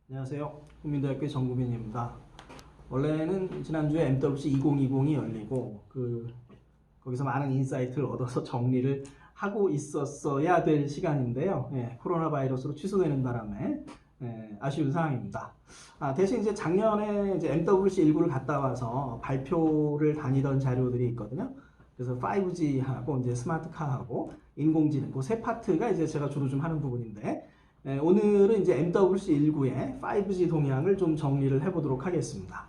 안녕하세요. 국민대학교 정국민입니다. 원래는 지난주에 MWC 2020이 열리고 거기서 많은 인사이트를 얻어서 정리를 하고 있었어야 될 시간인데요. 코로나 바이러스로 취소되는 바람에 아쉬운 상황입니다. 대신 이제 작년에 이제 MWC 19를 갔다 와서 발표를 다니던 자료들이 있거든요. 그래서 5G하고 이제 스마트카하고 인공지능 그 세 파트가 이제 제가 주로 좀 하는 부분인데 오늘은 이제 MWC19의 5G 동향을 좀 정리를 해보도록 하겠습니다.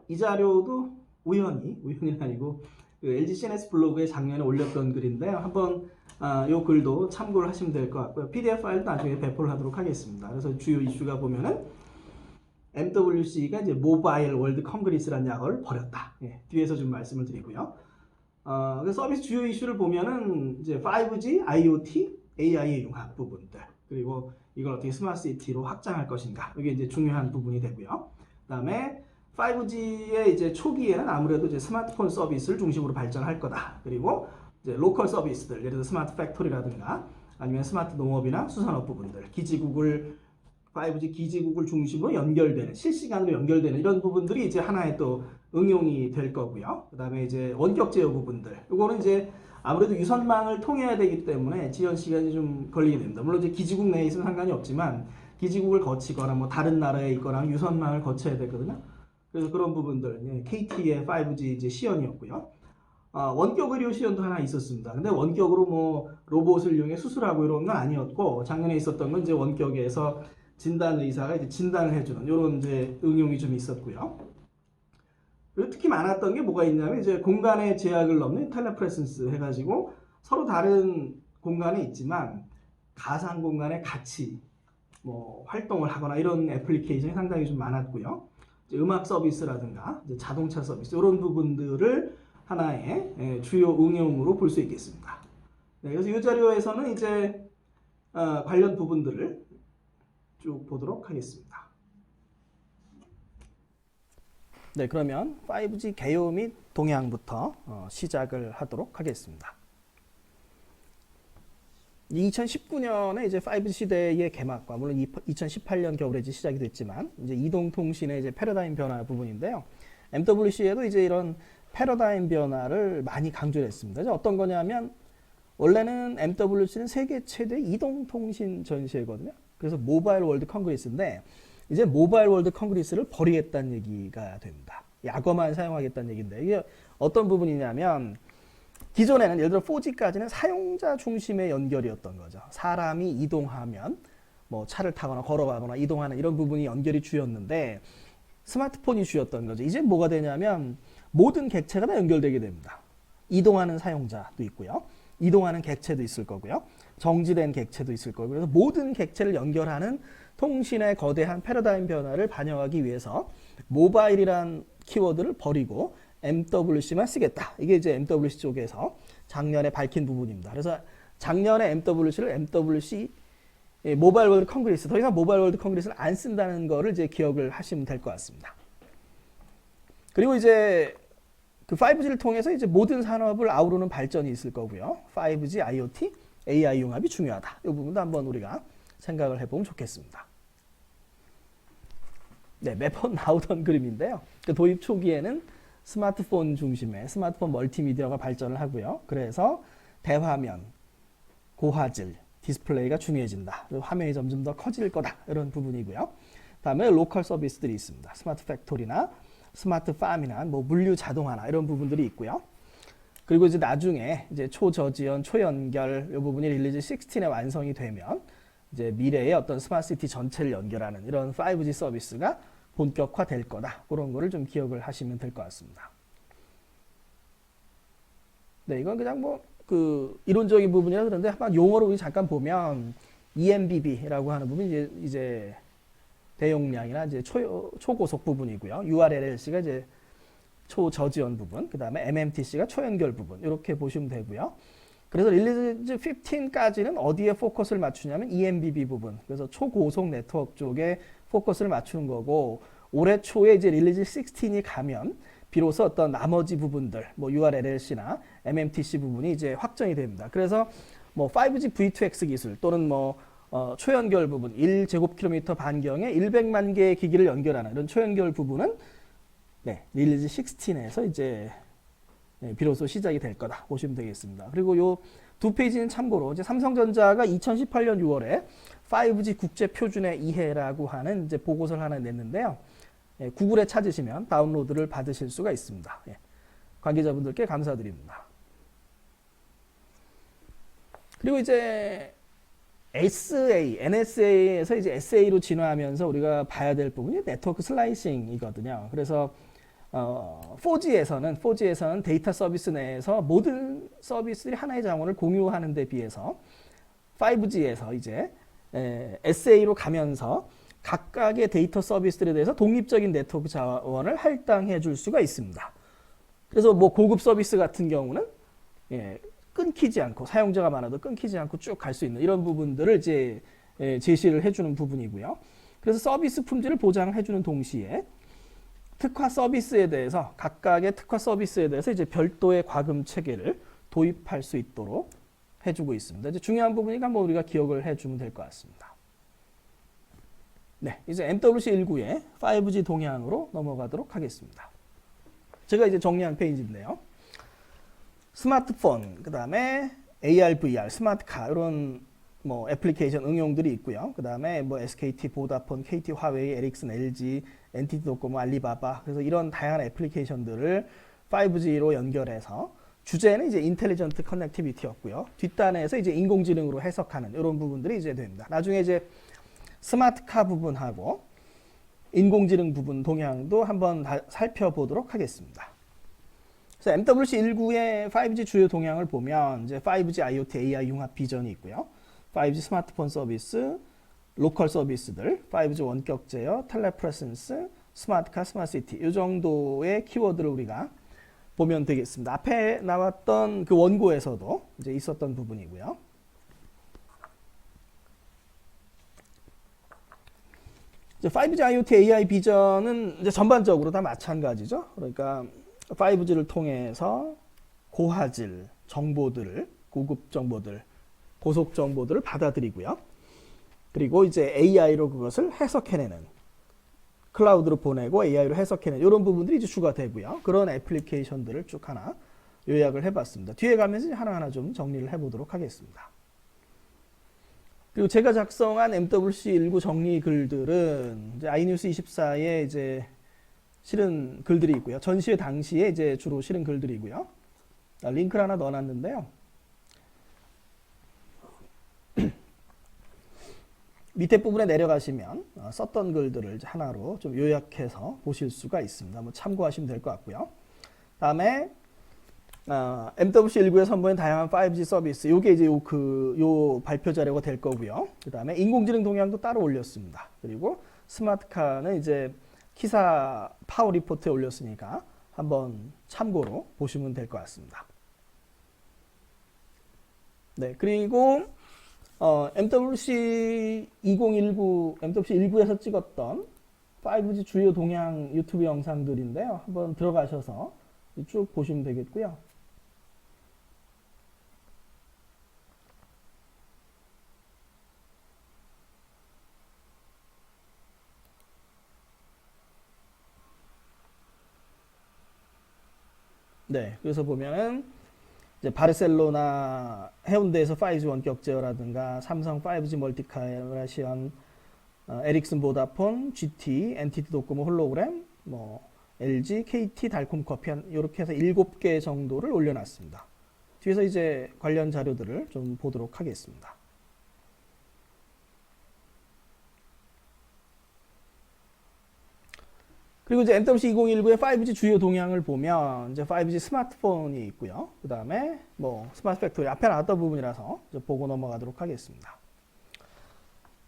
이 자료도 우연히 아니고 LG CNS 블로그에 작년에 올렸던 글인데요. 한번 이 글도 참고를 하시면 될 것 같고요. PDF 파일도 나중에 배포를 하도록 하겠습니다. 그래서 주요 이슈가 보면은 MWC가 이제 모바일 월드 컨그리스라는 약을 벌였다. 뒤에서 좀 말씀을 드리고요. 서비스 주요 이슈를 보면은 이제 5G, IoT, AI의 융합 부분들, 그리고 이걸 어떻게 스마트 시티로 확장할 것인가, 이게 이제 중요한 부분이 되고요. 그다음에 5G의 이제 초기에는 아무래도 이제 스마트폰 서비스를 중심으로 발전할 거다. 그리고 이제 로컬 서비스들, 예를 들어 스마트 팩토리라든가 아니면 스마트 농업이나 수산업 부분들, 기지국을 5G 기지국을 중심으로 연결되는, 실시간으로 연결되는 이런 부분들이 이제 하나의 또 응용이 될 거고요. 그다음에 이제 원격 제어 부분들, 이거는 이제 아무래도 유선망을 통해야 되기 때문에 지연 시간이 좀 걸리게 됩니다. 물론 이제 기지국 내에 있으면 상관이 없지만 기지국을 거치거나 뭐 다른 나라에 있거나 유선망을 거쳐야 되거든요. 그래서 그런 부분들, KT의 5G 이제 시연이었고요. 원격 의료 시연도 하나 있었습니다. 근데 원격으로 뭐 로봇을 이용해 수술하고 이런 건 아니었고, 작년에 있었던 건 이제 원격에서 진단 의사가 이제 진단을 해주는 이런 이제 응용이 좀 있었고요. 그리고 특히 많았던 게 뭐가 있냐면 이제 공간의 제약을 넘는 텔레프레센스 해가지고 서로 다른 공간에 있지만 가상 공간에 같이 뭐 활동을 하거나 이런 애플리케이션이 상당히 좀 많았고요. 이제 음악 서비스라든가 이제 자동차 서비스 이런 부분들을 하나의 주요 응용으로 볼 수 있겠습니다. 그래서 이 자료에서는 이제 관련 부분들을 쭉 보도록 하겠습니다. 네, 그러면 5G 개요 및 동향부터 시작을 하도록 하겠습니다. 2019년에 이제 5G 시대의 개막과 물론 2018년 겨울에 이제 시작이 됐지만 이제 이동통신의 이제 패러다임 변화 부분인데요. MWC에도 이제 이런 패러다임 변화를 많이 강조를 했습니다. 어떤 거냐면 원래는 MWC는 세계 최대 이동통신 전시회거든요. 그래서 모바일 월드 컨그리스인데 이제 모바일 월드 컨그리스를 버리겠다는 얘기가 됩니다. 약어만 사용하겠다는 얘기인데 이게 어떤 부분이냐면 기존에는 예를 들어 4G까지는 사용자 중심의 연결이었던 거죠. 사람이 이동하면 뭐 차를 타거나 걸어가거나 이동하는 이런 부분이 연결이 주였는데 스마트폰이 주였던 거죠. 이제 뭐가 되냐면 모든 객체가 다 연결되게 됩니다. 이동하는 사용자도 있고요. 이동하는 객체도 있을 거고요. 정지된 객체도 있을 거고요. 그래서 모든 객체를 연결하는 통신의 거대한 패러다임 변화를 반영하기 위해서 모바일이란 키워드를 버리고 MWC만 쓰겠다. 이게 이제 MWC 쪽에서 작년에 밝힌 부분입니다. 그래서 작년에 MWC를 MWC 모바일 월드 컨그리스, 더 이상 모바일 월드 컨그리스를 안 쓴다는 거를 이제 기억을 하시면 될 것 같습니다. 그리고 이제 그 5G를 통해서 이제 모든 산업을 아우르는 발전이 있을 거고요. 5G, IoT, AI 융합이 중요하다. 이 부분도 한번 우리가 생각을 해보면 좋겠습니다. 네, 매번 나오던 그림인데요. 그 도입 초기에는 스마트폰 중심의 스마트폰 멀티미디어가 발전을 하고요. 그래서 대화면, 고화질, 디스플레이가 중요해진다. 화면이 점점 더 커질 거다. 이런 부분이고요. 다음에 로컬 서비스들이 있습니다. 스마트 팩토리나 스마트 팜이나 뭐 물류 자동화나 이런 부분들이 있고요. 그리고 이제 나중에 이제 초저지연, 초연결 이 부분이 릴리즈 16에 완성이 되면 이제 미래의 어떤 스마트 시티 전체를 연결하는 이런 5G 서비스가 본격화될 거다. 그런 거를 좀 기억을 하시면 될 것 같습니다. 네, 이건 그냥 뭐 그 이론적인 부분이라 그런데 한번 용어로 우리 잠깐 보면 eMBB라고 하는 부분이 이제 대용량이나 이제 초고속 부분이고요. URLLC가 이제 초저지연 부분, 그 다음에 MMTC가 초연결 부분, 이렇게 보시면 되고요. 그래서 릴리즈 15까지는 어디에 포커스를 맞추냐면 eMBB 부분, 그래서 초고속 네트워크 쪽에 포커스를 맞추는 거고, 올해 초에 이제 릴리즈 16이 가면 비로소 어떤 나머지 부분들, 뭐 URLLC나 MMTC 부분이 이제 확정이 됩니다. 그래서 뭐 5G V2X 기술 또는 뭐 초연결 부분 1제곱킬로미터 반경에 100만 개의 기기를 연결하는 이런 초연결 부분은 네, 릴리즈 16에서 이제 비로소 시작이 될 거다 보시면 되겠습니다. 그리고 요 두 페이지는 참고로 이제 삼성전자가 2018년 6월에 5G 국제 표준의 이해라고 하는 이제 보고서를 하나 냈는데요. 구글에 찾으시면 다운로드를 받으실 수가 있습니다. 관계자분들께 감사드립니다. 그리고 이제 NSA에서 이제 SA로 진화하면서 우리가 봐야 될 부분이 네트워크 슬라이싱이거든요. 그래서 4G에서는 데이터 서비스 내에서 모든 서비스들이 하나의 자원을 공유하는 데 비해서 5G에서 이제 SA로 가면서 각각의 데이터 서비스들에 대해서 독립적인 네트워크 자원을 할당해 줄 수가 있습니다. 그래서 뭐 고급 서비스 같은 경우는 끊기지 않고 사용자가 많아도 끊기지 않고 쭉 갈 수 있는 이런 부분들을 이제 제시를 해주는 부분이고요. 그래서 서비스 품질을 보장해주는 동시에 특화 서비스에 대해서 각각의 특화 서비스에 대해서 이제 별도의 과금 체계를 도입할 수 있도록 해주고 있습니다. 이제 중요한 부분이니까 한번 우리가 기억을 해주면 될 것 같습니다. 네, 이제 MWC19의 5G 동향으로 넘어가도록 하겠습니다. 제가 이제 정리한 페이지인데요. 스마트폰, 그 다음에 AR, VR, 스마트카 이런 뭐 애플리케이션 응용들이 있고요. 그 다음에 뭐 SKT, 보다폰, KT, 화웨이, 에릭슨, LG, NTT 도코모, 알리바바 그래서 이런 다양한 애플리케이션들을 5G로 연결해서 주제는 이제 인텔리전트 커넥티비티였고요. 뒷단에서 이제 인공지능으로 해석하는 이런 부분들이 이제 됩니다. 나중에 이제 스마트카 부분하고 인공지능 부분 동향도 한번 살펴보도록 하겠습니다. 그래서 MWC19의 5G 주요 동향을 보면 이제 5G IoT AI 융합 비전이 있고요. 5G 스마트폰 서비스, 로컬 서비스들, 5G 원격 제어, 텔레프레센스, 스마트카, 스마트시티 이 정도의 키워드를 우리가 보면 되겠습니다. 앞에 나왔던 그 원고에서도 이제 있었던 부분이고요. 이제 5G IoT AI 비전은 이제 전반적으로 다 마찬가지죠. 그러니까 5G를 통해서 고화질 정보들을, 고급 정보들, 고속 정보들을 받아들이고요. 그리고 이제 AI로 그것을 해석해내는, 클라우드로 보내고 AI로 해석해내는 이런 부분들이 이제 주가 되고요. 그런 애플리케이션들을 쭉 하나 요약을 해봤습니다. 뒤에 가면서 하나하나 좀 정리를 해보도록 하겠습니다. 그리고 제가 작성한 MWC19 정리 글들은 이제 아이뉴스 24에 이제 실은 글들이 있고요. 전시회 당시에 이제 주로 실은 글들이고요. 링크를 하나 넣어놨는데요. 밑에 부분에 내려가시면 썼던 글들을 이제 하나로 좀 요약해서 보실 수가 있습니다. 한번 참고하시면 될 것 같고요. 다음에 MWC19에 선보인 다양한 5G 서비스, 요게 이제 요 발표 자료가 될 거고요. 그 다음에 인공지능 동향도 따로 올렸습니다. 그리고 스마트카는 이제 키사 파워 리포트에 올렸으니까 한번 참고로 보시면 될 것 같습니다. 네, 그리고 MWC19에서 찍었던 5G 주요 동향 유튜브 영상들인데요. 한번 들어가셔서 쭉 보시면 되겠고요. 네, 그래서 보면은 이제 바르셀로나 해운대에서 5G 원격 제어라든가 삼성 5G 멀티카메라시언, 에릭슨 보다폰, GT, NTT 도코모 홀로그램, 뭐 LG, KT, 달콤 커피 이렇게 해서 7개 정도를 올려놨습니다. 뒤에서 이제 관련 자료들을 좀 보도록 하겠습니다. 그리고 이제 MWC2019의 5G 주요 동향을 보면 이제 5G 스마트폰이 있고요. 그 다음에 뭐 스마트 팩토리 앞에 나왔던 부분이라서 이제 보고 넘어가도록 하겠습니다.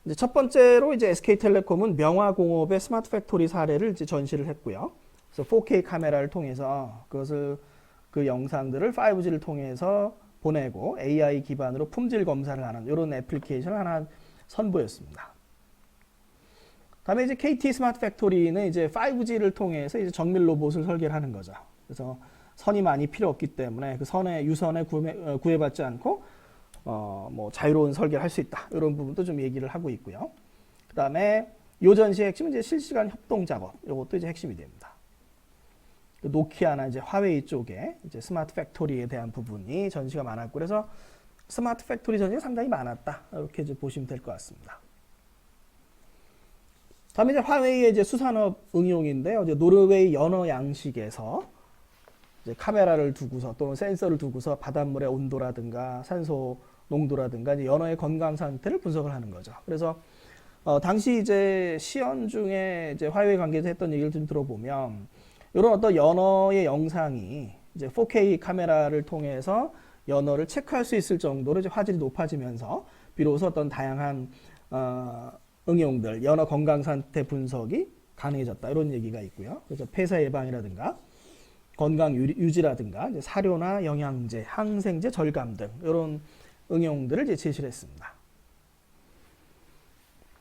이제 첫 번째로 이제 SK텔레콤은 명화공업의 스마트 팩토리 사례를 이제 전시를 했고요. 그래서 4K 카메라를 통해서 그 영상들을 5G를 통해서 보내고 AI 기반으로 품질 검사를 하는 이런 애플리케이션을 하나 선보였습니다. 다음에 이제 KT 스마트 팩토리는 이제 5G를 통해서 이제 정밀 로봇을 설계를 하는 거죠. 그래서 선이 많이 필요 없기 때문에 그 선의 유선에 구애받지 않고 뭐 자유로운 설계를 할 수 있다. 이런 부분도 좀 얘기를 하고 있고요. 그 다음에 요 전시의 핵심은 이제 실시간 협동 작업. 이것도 이제 핵심이 됩니다. 노키아나 이제 화웨이 쪽에 이제 스마트 팩토리에 대한 부분이 전시가 많았고, 그래서 스마트 팩토리 전시가 상당히 많았다. 이렇게 이제 보시면 될 것 같습니다. 다음에 이제 화웨이의 이제 수산업 응용인데요. 이제 노르웨이 연어 양식에서 이제 카메라를 두고서 또는 센서를 두고서 바닷물의 온도라든가 산소 농도라든가 이제 연어의 건강 상태를 분석을 하는 거죠. 그래서 당시 이제 시연 중에 이제 화웨이 관계자 했던 얘기를 좀 들어보면, 이런 어떤 연어의 영상이 이제 4K 카메라를 통해서 연어를 체크할 수 있을 정도로 이제 화질이 높아지면서 비로소 어떤 다양한 응용들, 연어 건강 상태 분석이 가능해졌다. 이런 얘기가 있고요. 그래서 폐사 예방이라든가 건강 유지라든가 이제 사료나 영양제, 항생제 절감 등 이런 응용들을 이제 제시를 했습니다.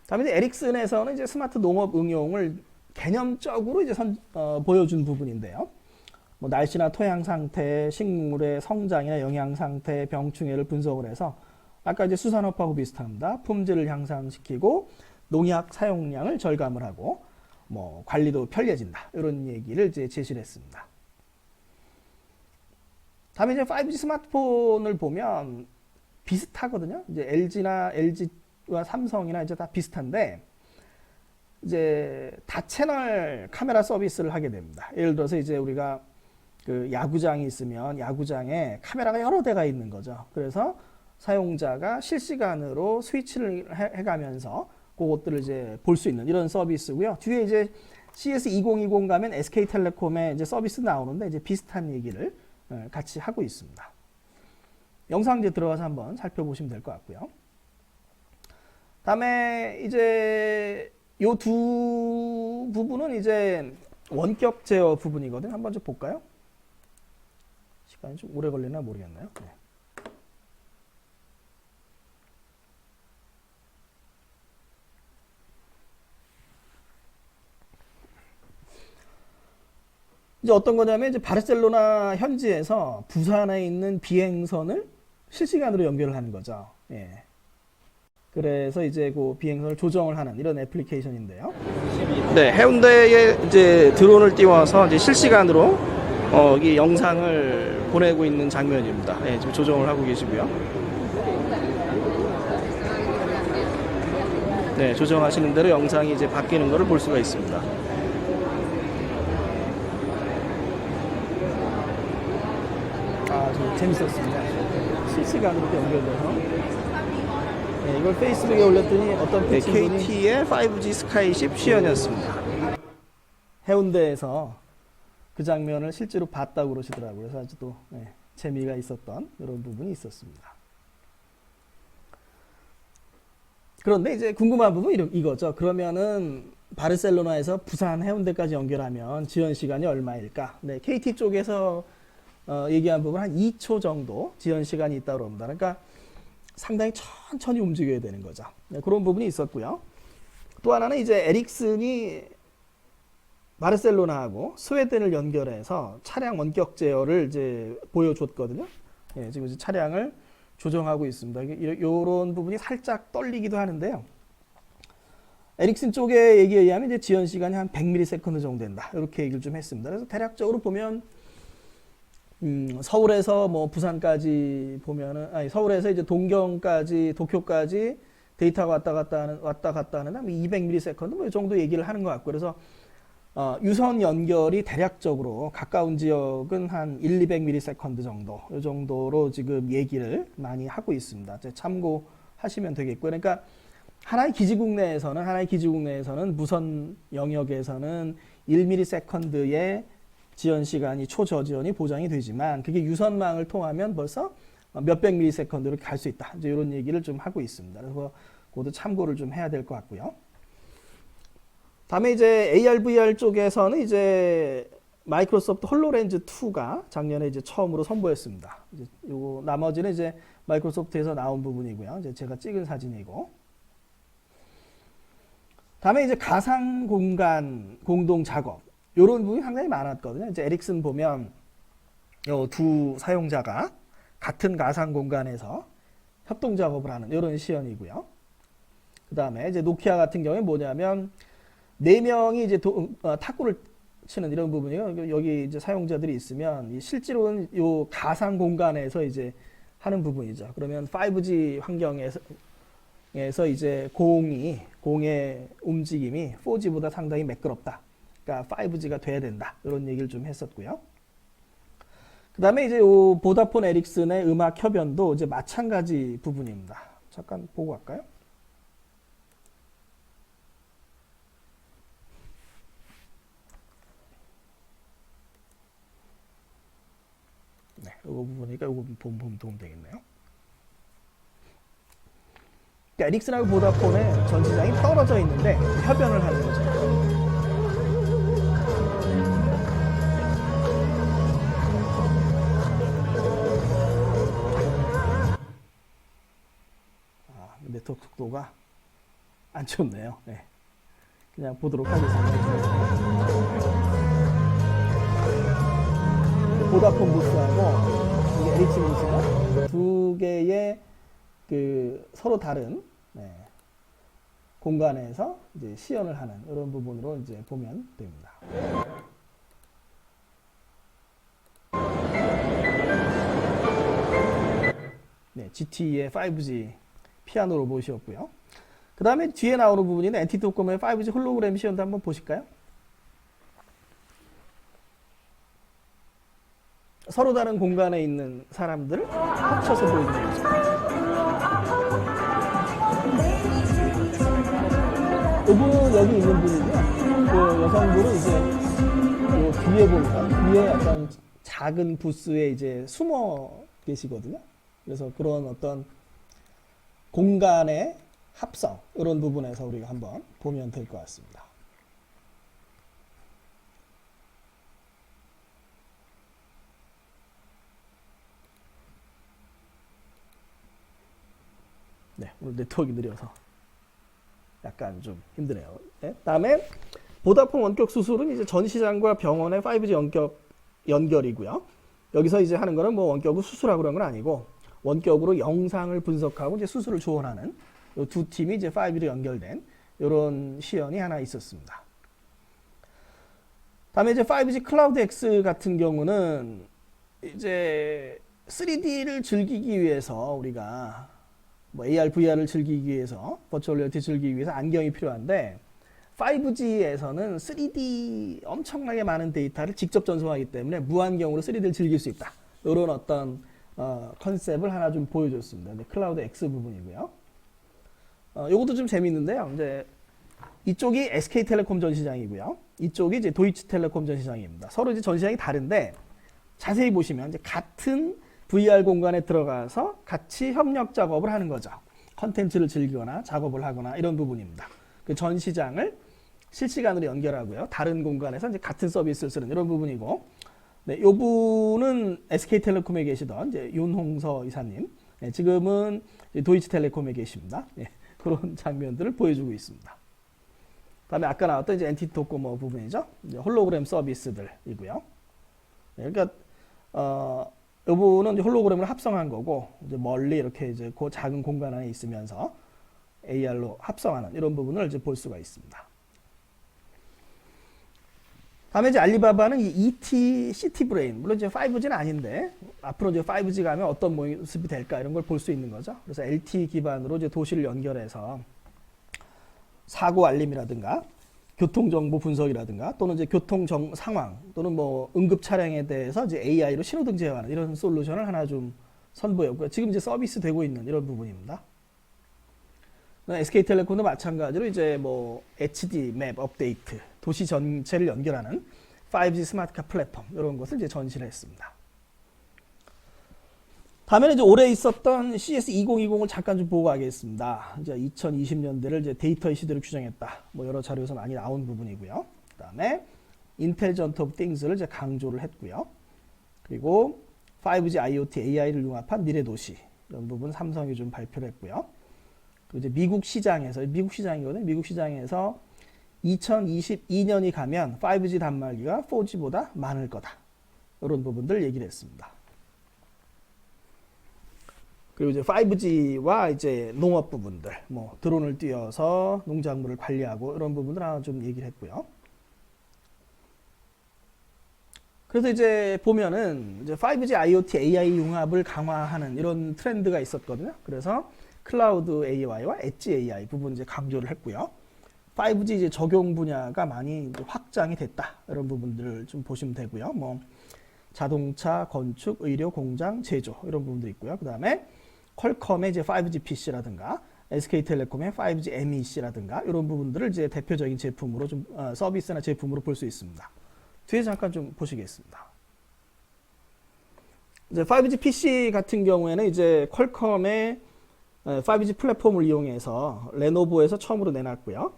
다음에 이제 에릭슨에서는 이제 스마트 농업 응용을 개념적으로 이제 보여준 부분인데요. 뭐 날씨나 토양 상태, 식물의 성장이나 영양 상태, 병충해를 분석을 해서 아까 이제 수산업하고 비슷합니다. 품질을 향상시키고 농약 사용량을 절감을 하고 뭐 관리도 편리해진다. 이런 얘기를 이제 제시를 했습니다. 다음에 이제 5G 스마트폰을 보면 비슷하거든요. 이제 LG와 삼성이나 이제 다 비슷한데, 이제 다채널 카메라 서비스를 하게 됩니다. 예를 들어서 이제 우리가 그 야구장이 있으면 야구장에 카메라가 여러 대가 있는 거죠. 그래서 사용자가 실시간으로 스위치를 해가면서 그것들을 이제 볼 수 있는 이런 서비스고요. 뒤에 이제 CS2020 가면 SK텔레콤의 이제 서비스 나오는데 이제 비슷한 얘기를 같이 하고 있습니다. 영상 이제 들어가서 한번 살펴보시면 될 것 같고요. 다음에 이제 요 두 부분은 이제 원격 제어 부분이거든요. 한번 좀 볼까요? 시간이 좀 오래 걸리나 모르겠네요. 네. 이제 어떤 거냐면 이제 바르셀로나 현지에서 부산에 있는 비행선을 실시간으로 연결을 하는 거죠. 예. 그래서 이제 그 비행선을 조정을 하는 이런 애플리케이션인데요. 네, 해운대에 이제 드론을 띄워서 이제 실시간으로 이 영상을 보내고 있는 장면입니다. 네, 지금 조정을 하고 계시고요. 네, 조정하시는 대로 영상이 이제 바뀌는 것을 볼 수가 있습니다. 좀 재밌었습니다. 실시간으로 연결돼서. 네, 이걸 페이스북에 올렸더니 어떤 친구분이 KT의 5G 스카이십 시연이었습니다. 해운대에서 그 장면을 실제로 봤다고 그러시더라고요. 그래서 아주 또 재미가 있었던 이런 부분이 있었습니다. 그런데 이제 궁금한 부분은 이거죠. 그러면은 바르셀로나에서 부산 해운대까지 연결하면 지연 시간이 얼마일까? 네, KT 쪽에서 얘기한 부분 한 2초 정도 지연 시간이 있다고 합니다. 그러니까 상당히 천천히 움직여야 되는 거죠. 네, 그런 부분이 있었고요. 또 하나는 이제 에릭슨이 바르셀로나하고 스웨덴을 연결해서 차량 원격 제어를 이제 보여줬거든요. 예, 지금 이제 차량을 조정하고 있습니다. 이런 부분이 살짝 떨리기도 하는데요. 에릭슨 쪽의 얘기에 의하면 이제 지연 시간이 한 100ms 정도 된다. 이렇게 얘기를 좀 했습니다. 그래서 대략적으로 보면 서울에서 뭐 부산까지 보면은 서울에서 이제 동경까지 도쿄까지 데이터가 왔다 갔다 하는 한 200ms 뭐 이 정도 얘기를 하는 것 같고, 그래서 유선 연결이 대략적으로 가까운 지역은 한 1-200ms 정도 이 정도로 지금 얘기를 많이 하고 있습니다. 참고하시면 되겠고요. 그러니까 하나의 기지국 내에서는 무선 영역에서는 1ms의 지연 시간이 초저지연이 보장이 되지만 그게 유선망을 통하면 벌써 몇백 ms로 갈 수 있다. 이제 이런 얘기를 좀 하고 있습니다. 그래서 그것도 참고를 좀 해야 될 것 같고요. 다음에 이제 AR, VR 쪽에서는 이제 마이크로소프트 홀로렌즈 2가 작년에 이제 처음으로 선보였습니다. 이제 요거 나머지는 이제 마이크로소프트에서 나온 부분이고요. 이제 제가 찍은 사진이고. 다음에 이제 가상 공간 공동 작업. 요런 부분이 상당히 많았거든요. 이제 에릭슨 보면 요 두 사용자가 같은 가상 공간에서 협동 작업을 하는 이런 시연이고요. 그 다음에 이제 노키아 같은 경우에 뭐냐면 4명이 이제 탁구를 치는 이런 부분이요. 여기 이제 사용자들이 있으면 실제로는 요 가상 공간에서 이제 하는 부분이죠. 그러면 5G 환경에서 이제 공의 움직임이 4G보다 상당히 매끄럽다. 그러니까 5G가 돼야 된다. 이런 얘기를 좀 했었고요. 그 다음에 이제 요 보다폰 에릭슨의 음악 협연도 이제 마찬가지 부분입니다. 잠깐 보고 갈까요? 네, 이거 부분이니까 이거 보면 도움 되겠네요. 그러니까 에릭슨하고 보다폰의 전 시장이 떨어져 있는데 협연을 하는 거죠. 네트워크 속도가 안 좋네요. 네. 그냥 보도록 하겠습니다. 보다폰 부스하고 이게 에릭슨 부스가 두 개의 그 서로 다른 공간에서 이제 시연을 하는 이런 부분으로 이제 보면 됩니다. 네, GT의 5G 피아노 로봇이었고요. 그 다음에 뒤에 나오는 부분인 NTT-DOCOMO의 5G 홀로그램 시연도 한번 보실까요? 서로 다른 공간에 있는 사람들을 합쳐서 보여주는 거죠. 이분 여기 있는 분이요. 그 여성분은 이제 그 뒤에 보니까 뒤에 약간 작은 부스에 이제 숨어 계시거든요. 그래서 그런 어떤 공간의 합성 이런 부분에서 우리가 한번 보면 될 것 같습니다. 네, 오늘 네트워크가 느려서 약간 좀 힘드네요. 네, 다음에 보다폰 원격 수술은 이제 전 시장과 병원의 5G 연결이고요. 여기서 이제 하는 거는 뭐 원격으로 수술하고 그런 건 아니고 원격으로 영상을 분석하고 이제 수술을 조언하는 이 두 팀이 이제 5G로 연결된 이런 시연이 하나 있었습니다. 다음에 이제 5G 클라우드 X 같은 경우는 이제 3D를 즐기기 위해서 우리가 뭐 AR, VR을 즐기기 위해서 버추얼 리얼티 즐기기 위해서 안경이 필요한데 5G에서는 3D 엄청나게 많은 데이터를 직접 전송하기 때문에 무안경으로 3D를 즐길 수 있다. 이런 어떤 컨셉을 하나 좀 보여줬습니다. 네, 클라우드 X 부분이고요. 요것도 좀 재밌는데요. 이제 이쪽이 SK텔레콤 전시장이고요. 이쪽이 이제 도이치텔레콤 전시장입니다. 서로 이제 전시장이 다른데 자세히 보시면 이제 같은 VR 공간에 들어가서 같이 협력 작업을 하는 거죠. 컨텐츠를 즐기거나 작업을 하거나 이런 부분입니다. 그 전시장을 실시간으로 연결하고요. 다른 공간에서 이제 같은 서비스를 쓰는 이런 부분이고, 네, 요 분은 SK텔레콤에 계시던 이제 윤홍서 이사님, 네, 지금은 도이치텔레콤에 계십니다. 네, 그런 장면들을 보여주고 있습니다. 다음에 아까 나왔던 이제 NTT-DOCOMO 부분이죠. 이제 홀로그램 서비스들이고요. 네, 그러니까 이부분은 홀로그램을 합성한 거고 이제 멀리 이렇게 이제 그 작은 공간 안에 있으면서 AR로 합성하는 이런 부분을 이제 볼 수가 있습니다. 다음에 이제 알리바바는 이 ET 시티 브레인, 물론 이제 5G는 아닌데 앞으로 이제 5G가 하면 어떤 모습이 될까 이런 걸 볼 수 있는 거죠. 그래서 LTE 기반으로 이제 도시를 연결해서 사고 알림이라든가 교통 정보 분석이라든가 또는 이제 교통 상황 또는 뭐 응급 차량에 대해서 이제 AI로 신호등 제어하는 이런 솔루션을 하나 좀 선보였고요. 지금 이제 서비스 되고 있는 이런 부분입니다. SK텔레콤도 마찬가지로 이제 뭐 HD 맵 업데이트, 도시 전체를 연결하는 5G 스마트카 플랫폼 이런 것을 이제 전시를 했습니다. 다음에는 이제 올해 있었던 CES 2020을 잠깐 좀 보고 가겠습니다. 이제 2020년대를 이제 데이터의 시대로 규정했다. 뭐 여러 자료에서 많이 나온 부분이고요. 그다음에 인텔리전트 오브 띵스를 이제 강조를 했고요. 그리고 5G IoT AI를 융합한 미래 도시 이런 부분 삼성이 좀 발표를 했고요. 그리고 이제 미국 시장이거든요. 미국 시장에서 2022년이 가면 5G 단말기가 4G보다 많을 거다. 이런 부분들 얘기를 했습니다. 그리고 이제 5G와 이제 농업 부분들, 뭐 드론을 띄워서 농작물을 관리하고 이런 부분들 하나 좀 얘기를 했고요. 그래서 이제 보면은 이제 5G IoT AI 융합을 강화하는 이런 트렌드가 있었거든요. 그래서 클라우드 AI와 엣지 AI 부분 이제 강조를 했고요. 5G 이제 적용 분야가 많이 이제 확장이 됐다. 이런 부분들을 좀 보시면 되고요. 뭐 자동차, 건축, 의료, 공장, 제조 이런 부분도 있고요. 그다음에 퀄컴의 이제 5G PC라든가 SK텔레콤의 5G MEC라든가 이런 부분들을 이제 대표적인 제품으로 좀 서비스나 제품으로 볼 수 있습니다. 뒤에 잠깐 좀 보시겠습니다. 이제 5G PC 같은 경우에는 이제 퀄컴의 5G 플랫폼을 이용해서 레노버에서 처음으로 내놨고요.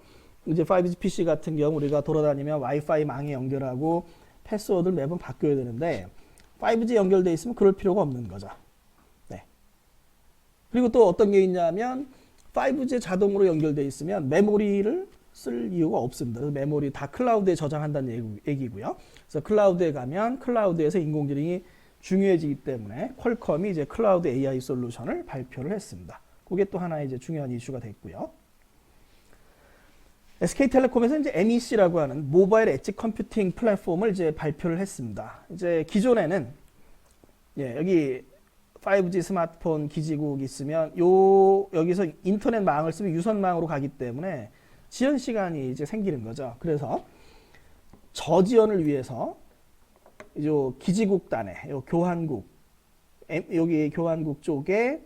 이제 5G PC 같은 경우 우리가 돌아다니면 와이파이 망에 연결하고 패스워드를 매번 바꿔야 되는데 5G 연결되어 있으면 그럴 필요가 없는 거죠. 네. 그리고 또 어떤 게 있냐면 5G 자동으로 연결되어 있으면 메모리를 쓸 이유가 없습니다. 그래서 메모리 다 클라우드에 저장한다는 얘기고요. 그래서 클라우드에 가면 클라우드에서 인공지능이 중요해지기 때문에 퀄컴이 이제 클라우드 AI 솔루션을 발표를 했습니다. 그게 또 하나의 이제 중요한 이슈가 됐고요. SK텔레콤에서 이제 MEC라고 하는 모바일 엣지 컴퓨팅 플랫폼을 이제 발표를 했습니다. 이제 기존에는 여기 5G 스마트폰 기지국 있으면 여기서 인터넷망을 쓰면 유선망으로 가기 때문에 지연 시간이 이제 생기는 거죠. 그래서 저지연을 위해서 요 기지국 단에 요 교환국 여기 교환국 쪽에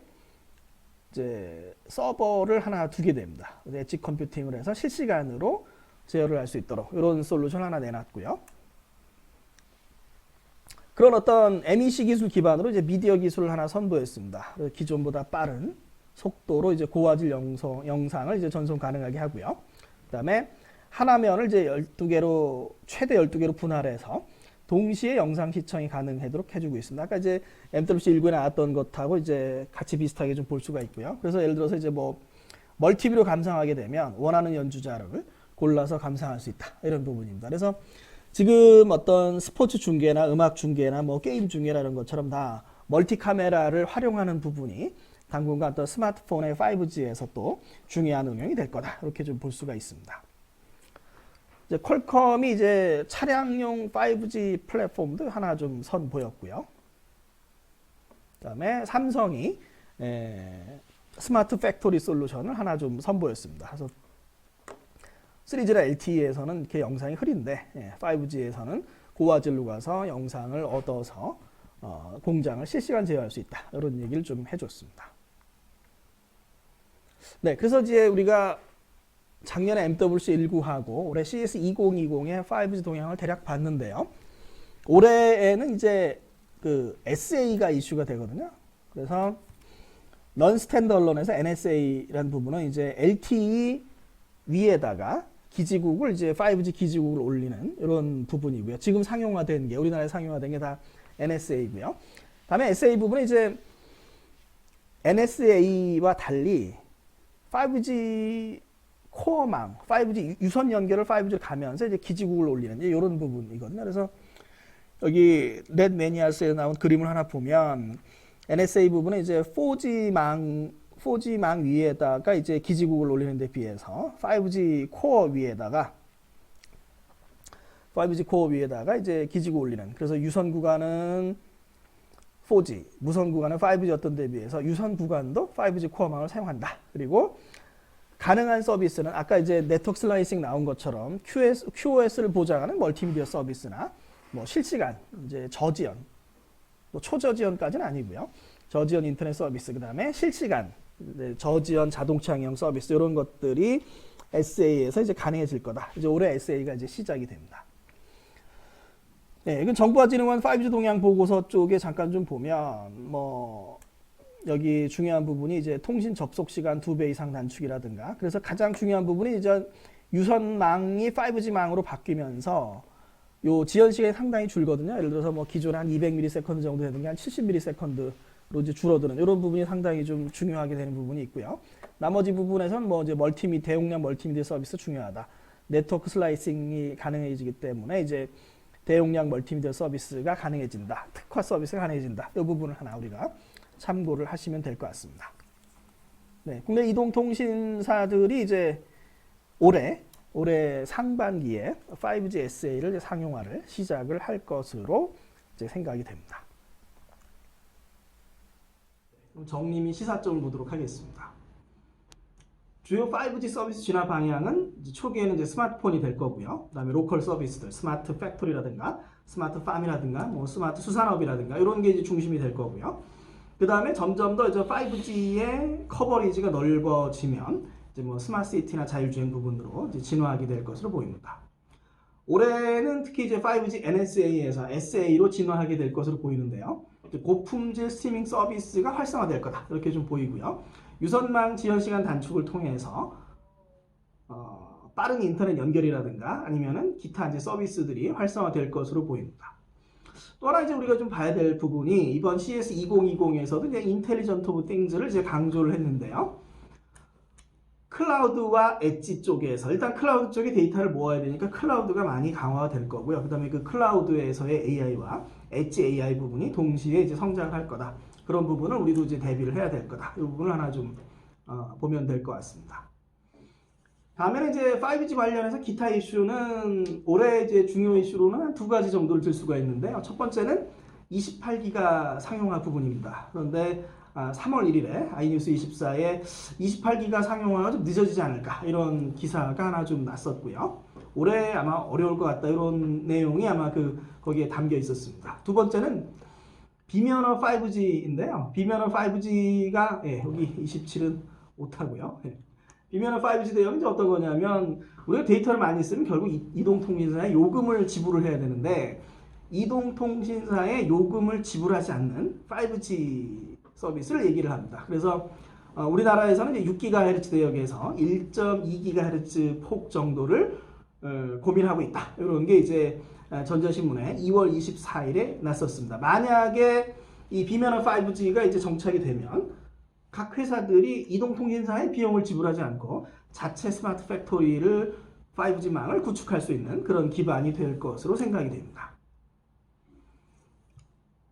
이제 서버를 하나 두게 됩니다. 엣지 컴퓨팅을 해서 실시간으로 제어를 할 수 있도록 이런 솔루션 하나 내놨고요. 그런 어떤 MEC 기술 기반으로 이제 미디어 기술을 하나 선보였습니다. 기존보다 빠른 속도로 이제 고화질 영상을 이제 전송 가능하게 하고요. 그다음에 하나면을 이제 12개로 최대 12개로 분할해서 동시에 영상 시청이 가능하도록 해주고 있습니다. 아까 이제 MWC19에 나왔던 것하고 이제 같이 비슷하게 좀 볼 수가 있고요. 그래서 예를 들어서 이제 뭐 멀티비로 감상하게 되면 원하는 연주자를 골라서 감상할 수 있다. 이런 부분입니다. 그래서 지금 어떤 스포츠 중계나 음악 중계나 뭐 게임 중계나 이런 것처럼 다 멀티 카메라를 활용하는 부분이 당분간 어떤 스마트폰의 5G에서 또 중요한 응용이 될 거다. 이렇게 좀 볼 수가 있습니다. 이제 퀄컴이 이제 차량용 5G 플랫폼도 하나 좀 선보였고요. 그다음에 삼성이 스마트 팩토리 솔루션을 하나 좀 선보였습니다. 그래서 3G나 LTE에서는 이렇게 영상이 흐린데 5G에서는 고화질로 가서 영상을 얻어서 공장을 실시간 제어할 수 있다. 이런 얘기를 좀 해줬습니다. 네, 그래서 이제 우리가 작년에 MWC19하고 올해 CS2020의 5G 동향을 대략 봤는데요. 올해에는 이제 그 SA가 이슈가 되거든요. 그래서 넌스탠드얼론에서 NSA라는 부분은 이제 LTE 위에다가 기지국을 이제 5G 기지국을 올리는 이런 부분이고요. 지금 상용화된 게 우리나라에 상용화된 게 다 NSA고요. 다음에 SA 부분은 이제 NSA와 달리 5G 코어망, 5G 유선 연결을 5G를 가면서 이제 기지국을 올리는 이런 부분이거든요. 그래서 여기 넷매니아스에 나온 그림을 하나 보면 NSA 부분은 이제 4G망 위에다가 이제 기지국을 올리는 데 비해서 5G 코어 위에다가 이제 기지국 올리는, 그래서 유선 구간은 4G, 무선 구간은 5G였던 데 비해서 유선 구간도 5G 코어망을 사용한다. 그리고 가능한 서비스는 아까 이제 네트워크 슬라이싱 나온 것처럼 QoS를 보장하는 멀티미디어 서비스나 뭐 실시간 이제 저지연, 뭐 초저지연까지는 아니고요. 저지연 인터넷 서비스, 그다음에 실시간 저지연 자동차용 서비스 이런 것들이 SA에서 이제 가능해질 거다. 이제 올해 SA가 이제 시작이 됩니다. 네, 이건 정부와 진흥원 5G 동향 보고서 쪽에 잠깐 좀 보면 뭐 여기 중요한 부분이 이제 통신 접속 시간 2배 이상 단축이라든가, 그래서 가장 중요한 부분이 이제 유선망이 5G망으로 바뀌면서 요 지연 시간이 상당히 줄거든요. 예를 들어서 뭐 기존에 한 200ms 정도 되는 게 한 70ms로 이제 줄어드는 이런 부분이 상당히 좀 중요하게 되는 부분이 있고요. 나머지 부분에서는 뭐 이제 대용량 멀티미디어 서비스 중요하다. 네트워크 슬라이싱이 가능해지기 때문에 이제 대용량 멀티미디어 서비스가 가능해진다. 특화 서비스가 가능해진다. 이 부분을 하나 우리가 참고를 하시면 될 것 같습니다. 네, 국내 이동통신사들이 이제 올해 상반기에 5G SA를 상용화를 시작을 할 것으로 이제 생각이 됩니다. 정리 및 시사점을 보도록 하겠습니다. 주요 5G 서비스 진화 방향은 초기에는 이제 스마트폰이 될 거고요. 그다음에 로컬 서비스들, 스마트 팩토리라든가, 스마트 팜이라든가, 뭐 스마트 수산업이라든가 이런 게 이제 중심이 될 거고요. 그다음에 점점 더 이제 5G의 커버리지가 넓어지면 이제 뭐 스마트 시티나 자율주행 부분으로 이제 진화하게 될 것으로 보입니다. 올해는 특히 이제 5G NSA에서 SA로 진화하게 될 것으로 보이는데요. 고품질 스트리밍 서비스가 활성화될 거다 이렇게 좀 보이고요. 유선망 지연 시간 단축을 통해서 빠른 인터넷 연결이라든가 아니면은 기타 이제 서비스들이 활성화될 것으로 보입니다. 또 하나 이제 우리가 좀 봐야 될 부분이 이번 CS 2020에서도 이제 인텔리전트 오브 띵즈를 이제 강조를 했는데요. 클라우드와 엣지 쪽에서 일단 클라우드 쪽에 데이터를 모아야 되니까 클라우드가 많이 강화될 거고요. 그다음에 그 클라우드에서의 AI와 엣지 AI 부분이 동시에 이제 성장할 거다. 그런 부분을 우리도 이제 대비를 해야 될 거다. 이 부분을 하나 좀 보면 될 것 같습니다. 다음에는 이제 5G 관련해서 기타 이슈는 올해 이제 중요 이슈로는 한 두 가지 정도를 들 수가 있는데요. 첫 번째는 28기가 상용화 부분입니다. 그런데 3월 1일에 아이뉴스 24에 28기가 상용화가 좀 늦어지지 않을까 이런 기사가 하나 좀 났었고요. 올해 아마 어려울 것 같다 이런 내용이 아마 거기에 담겨 있었습니다. 두 번째는 비면허 5G인데요. 비면허 5G가 여기 27은 오타고요. 비면허 5G 대응이 어떤 거냐면 우리가 데이터를 많이 쓰면 결국 이동통신사에 요금을 지불을 해야 되는데 이동통신사에 요금을 지불하지 않는 5G 서비스를 얘기를 합니다. 그래서 우리나라에서는 이제 6GHz 대역에서 1.2GHz 폭 정도를 고민하고 있다. 이런 게 이제 전자신문에 2월 24일에 났었습니다. 만약에 이 비면허 5G가 이제 정착이 되면 각 회사들이 이동통신사에 비용을 지불하지 않고 자체 스마트 팩토리를 5G망을 구축할 수 있는 그런 기반이 될 것으로 생각이 됩니다.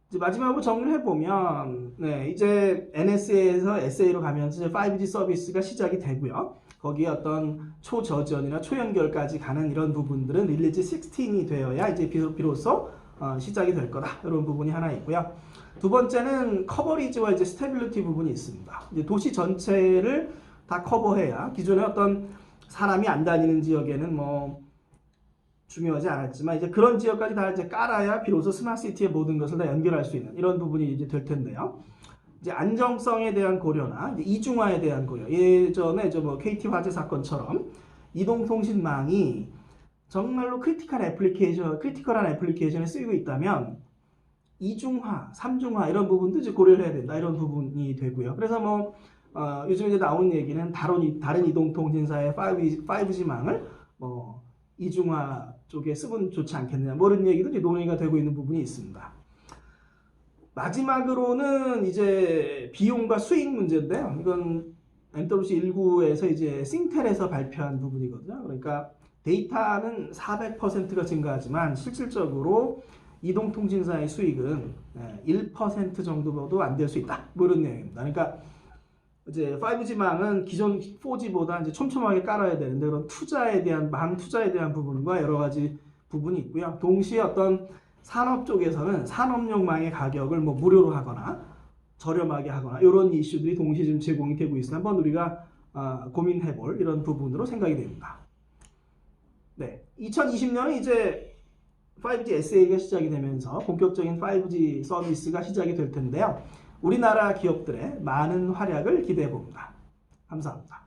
이제 마지막으로 정리를 해보면 이제 NSA에서 SA로 가면서 이제 5G 서비스가 시작이 되고요. 거기에 어떤 초저지연이나 초연결까지 가는 이런 부분들은 릴리즈 16이 되어야 이제 비로소 시작이 될 거다. 이런 부분이 하나 있고요. 두 번째는 커버리지와 이제 스테빌리티 부분이 있습니다. 이제 도시 전체를 다 커버해야 기존에 어떤 사람이 안 다니는 지역에는 뭐 중요하지 않았지만 이제 그런 지역까지 다 이제 깔아야 비로소 스마트시티의 모든 것을 다 연결할 수 있는 이런 부분이 이제 될 텐데요. 이제 안정성에 대한 고려나 이제 이중화에 대한 고려. 예전에 뭐 KT 화재 사건처럼 이동통신망이 정말로 크리티컬한 애플리케이션에 쓰이고 있다면 이중화, 삼중화 이런 부분도 이제 고려를 해야 된다 이런 부분이 되고요. 그래서 뭐 요즘 이제 나오는 얘기는 다른 이동통신사의 5G망을 뭐 이중화 쪽에 쓰면 좋지 않겠느냐 뭐 이런 얘기도 이제 논의가 되고 있는 부분이 있습니다. 마지막으로는 이제 비용과 수익 문제인데요. 이건 MWC 19에서 이제 싱텔에서 발표한 부분이거든요. 그러니까 데이터는 400%가 증가하지만 실질적으로 이동통신사의 수익은 1% 정도도 안 될 수 있다. 뭐 이런 내용입니다. 그러니까 이제 5G망은 기존 4G보다 이제 촘촘하게 깔아야 되는데 그런 망 투자에 대한 부분과 여러 가지 부분이 있고요. 동시에 어떤 산업 쪽에서는 산업용 망의 가격을 뭐 무료로 하거나 저렴하게 하거나 이런 이슈들이 동시에 좀 제공이 되고 있으니 한번 우리가 고민해볼 이런 부분으로 생각이 됩니다. 네, 2020년은 이제 5G SA가 시작이 되면서 본격적인 5G 서비스가 시작이 될 텐데요. 우리나라 기업들의 많은 활약을 기대해 봅니다. 감사합니다.